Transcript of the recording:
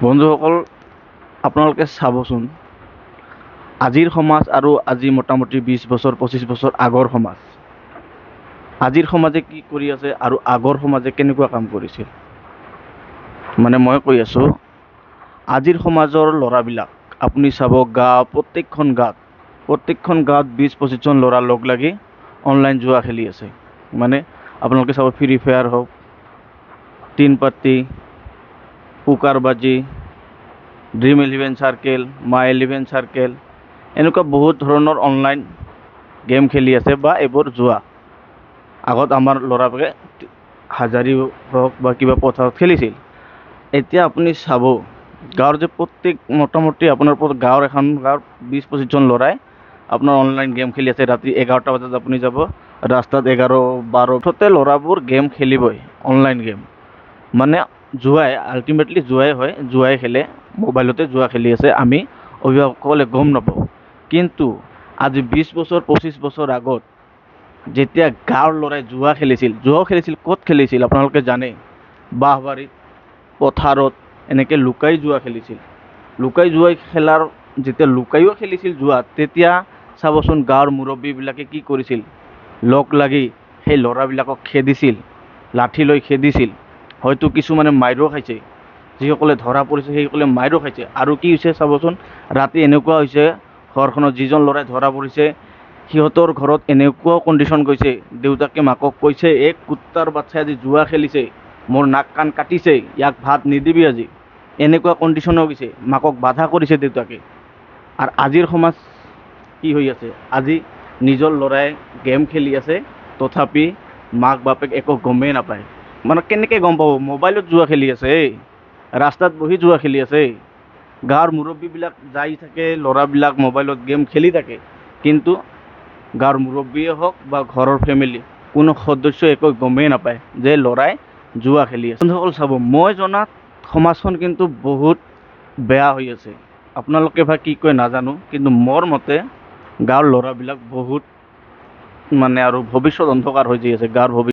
বন্ধুসকল, আপোনালোকে চাবচোন, আজিৰ সমাজ আৰু আজি মোটামুটি 20 বছৰ 25 বছৰ আগৰ সমাজ, আজিৰ সমাজে কি কৰি আছে আৰু আগৰ সমাজে কেনেকুৱা কাম কৰিছিল। মানে মই কৈ আছোঁ, আজিৰ সমাজৰ ল'ৰাবিলাক আপুনি চাব, প্ৰত্যেকখন গাঁৱত 20-25 জন ল'ৰা লগ লাগি অনলাইন জুৱা খেলি আছে। মানে আপোনালোকে চাব, ফ্ৰী ফায়াৰ হওক, টিন পাতি, পুকাৰবাজি, ড্ৰিম11 চাৰ্কেল, মাই 11 চাৰ্কেল, এনেকুৱা বহুত ধৰণৰ অনলাইন গেম খেলি আছে বা এইবোৰ জুৱা। আগত আমাৰ ল'ৰাবোৰে হাজাৰী হওক বা কিবা পথাৰত খেলিছিল। এতিয়া আপুনি চাব, গাঁৱৰ যে মোটামুটি আপোনাৰ গাঁৱৰ 20-25 জন ল'ৰাই আপোনাৰ অনলাইন গেম খেলি আছে। ৰাতি 11টা বজাত আপুনি যাব, ৰাস্তাত 11-12 ল'ৰাবোৰ গেম খেলিবই, অনলাইন গেম। মানে জুৱাই, আল্টিমেটলি জুৱাই হয়, জুৱাই খেলে, মোবাইলতে জুৱা খেলি আছে। আমি অভিভাৱকসকলে গম নাপাওঁ। কিন্তু আজি 20 বছৰ 25 বছৰ আগত যেতিয়া গাঁৱৰ ল'ৰাই জুৱাও খেলিছিল, ক'ত খেলিছিল আপোনালোকে জানে? বাঁহবাৰীত, পথাৰত এনেকৈ লুকাই জুৱা খেলিছিল। যেতিয়া লুকাইও খেলিছিল জুৱা, তেতিয়া চাবচোন গাঁৱৰ মুৰব্বীবিলাকে কি কৰিছিল? লগ লাগি সেই ল'ৰাবিলাকক খেদিছিল, লাঠি লৈ খেদিছিল। হয়তো কিছুমানে মাইৰো খাইছে, যিসকলে ধৰা পৰিছে সেইসকলে মাইৰো খাইছে। আৰু কি হৈছে চাবচোন, ৰাতি এনেকুৱা হৈছে, ঘৰখনত যিজন ল'ৰাই ধৰা পৰিছে সিহঁতৰ ঘৰত এনেকুৱাও কণ্ডিশ্যন গৈছে, দেউতাকে মাকক কৈছে, এক কুত্তাৰ বাচ্চাই আজি জুৱা খেলিছে, মোৰ নাক কাণ কাটিছে, ইয়াক ভাত নিদিবি আজি। এনেকুৱা কণ্ডিশ্যনো গৈছে, মাকক বাধা কৰিছে দেউতাকে। আৰু আজিৰ সমাজ কি হৈ আছে? আজি নিজৰ ল'ৰাই গেম খেলি আছে, তথাপি মাক বাপেক একো গমেই নাপায়। মানে কেনেকৈ গম পাব? মোবাইলত জুৱা খেলি আছে, ৰাস্তাত বহি জুৱা খেলি আছে। গাঁৱৰ মুৰব্বীবিলাক যাই থাকে, ল'ৰাবিলাক মোবাইলত গেম খেলি থাকে, কিন্তু গাঁৱৰ মুৰব্বীয়ে হওক বা ঘৰৰ ফেমিলি কোনো সদস্যই একো গমেই নাপায় যে ল'ৰাই জুৱা খেলি আছে। বন্ধুসকল চাব, মই জনাত সমাজখন কিন্তু বহুত বেয়া হৈ আছে। আপোনালোকে বা কি কয় নাজানো, কিন্তু মোৰ মতে গাঁৱৰ ল'ৰাবিলাক বহুত আৰু ভৱিষ্যত অন্ধকাৰ হৈ যাই আছে। গাঁৱৰ